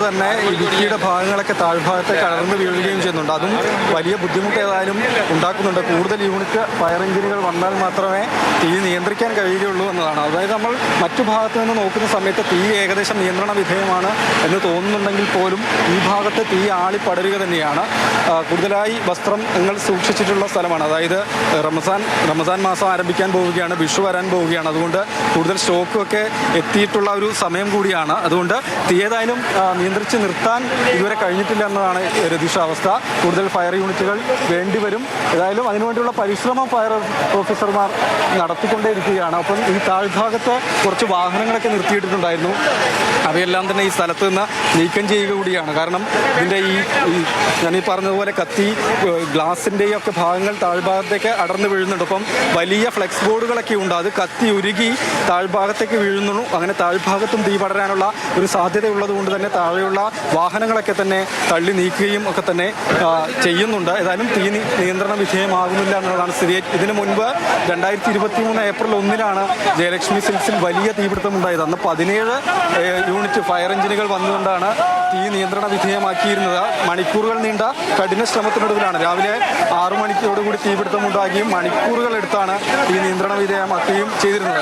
തന്നെ ഇടുക്കിയുടെ ഭാഗങ്ങളൊക്കെ താഴ്ഭാഗത്തേക്ക് അടർന്ന് വീഴുകയും ചെയ്യുന്നുണ്ട്. അതും വലിയ ബുദ്ധിമുട്ട് ഏതായാലും ഉണ്ടാക്കുന്നുണ്ട്. കൂടുതൽ യൂണിറ്റ് ഫയർ എഞ്ചിനുകൾ വന്നാൽ മാത്രമേ തീ നിയന്ത്രിക്കാൻ കഴിയുകയുള്ളൂ എന്നതാണ്. അതായത് നമ്മൾ മറ്റു ഭാഗത്ത് നിന്ന് നോക്കുന്ന സമയത്ത് തീ ഏകദേശം നിയന്ത്രണ വിധേയമാണ് എന്ന് തോന്നുന്നുണ്ടെങ്കിൽ പോലും ഈ ഭാഗത്ത് തീ ആളിപ്പടരുക തന്നെയാണ്. കൂടുതലായി വസ്ത്രങ്ങൾ സൂക്ഷിച്ചിട്ടുള്ള സ്ഥലമാണ്. അതായത് റമസാൻ മാസം ആരംഭിക്കാൻ പോവുകയാണ്, വിഷു വരാൻ പോവുകയാണ്. അതുകൊണ്ട് കൂടുതൽ സ്റ്റോക്കൊക്കെ എത്തിയിട്ടുള്ള ഒരു സമയം കൂടിയാണ്. അതുകൊണ്ട് തീ ഏതായാലും നിയന്ത്രിച്ച് നിർത്താൻ ഇതുവരെ കഴിഞ്ഞിട്ടില്ല എന്നതാണ് രതീഷ അവസ്ഥ. കൂടുതൽ ഫയർ യൂണിറ്റുകൾ വേണ്ടിവരും. ഏതായാലും അതിനുവേണ്ടിയുള്ള പരിശ്രമം ഫയർ ഓഫീസർമാർ നടത്തിക്കൊണ്ടേയിരിക്കുകയാണ്. ഒപ്പം ഈ താഴ്ഭാഗത്ത് കുറച്ച് വാഹനങ്ങളൊക്കെ നിർത്തിയിട്ടുണ്ടായിരുന്നു. അവയെല്ലാം തന്നെ ഈ സ്ഥലത്ത് നിന്ന് നീക്കം ചെയ്യുക കൂടിയാണ്. കാരണം ഇതിൻ്റെ ഞാനീ പറഞ്ഞതുപോലെ കത്തി ഗ്ലാസിൻ്റെയും ഒക്കെ ഭാഗങ്ങൾ താഴ്ഭാഗത്തേക്ക് അടർന്നു വീഴുന്നുണ്ട്. ഒപ്പം വലിയ ഫ്ലെക്സ് ബോർഡുകളൊക്കെ ഉണ്ട്. അത് കത്തി ഉരുകി താഴ്ഭാഗത്തേക്ക് വീഴുന്നു. അങ്ങനെ താഴ്ഭാഗത്തും തീ പടരാനുള്ള ഒരു സാധ്യതയുള്ളത് കൊണ്ട് തന്നെ താഴെയുള്ള വാഹനങ്ങളൊക്കെ തന്നെ തള്ളി നീക്കുകയും ഒക്കെ തന്നെ ചെയ്യുന്നുണ്ട്. ഏതായാലും തീ നിയന്ത്രണ വിധേയമാകുന്നില്ല എന്നുള്ളതാണ് സ്ഥിതി. ഇതിനു മുൻപ് 2023 ഏപ്രിൽ 1 ജയലക്ഷ്മി സിൽക്സിൽ വലിയ തീപിടുത്തം ഉണ്ടായത്. അന്ന് 17 യൂണിറ്റ് ഫയർ എഞ്ചിനുകൾ വന്നുകൊണ്ടാണ് തീ നിയന്ത്രണ വിധേയമാക്കിയിരുന്നത്. മണിക്കൂറുകൾ നീണ്ട കഠിന ശ്രമത്തിനൊടുവിലാണ് രാവിലെ 6 മണിക്കോടുകൂടി തീപിടുത്തം ഉണ്ടാകുകയും മണിക്കൂറുകൾ എടുത്താണ് തീ നിയന്ത്രണ വിധേയമാക്കുകയും ചെയ്തിരുന്നത്.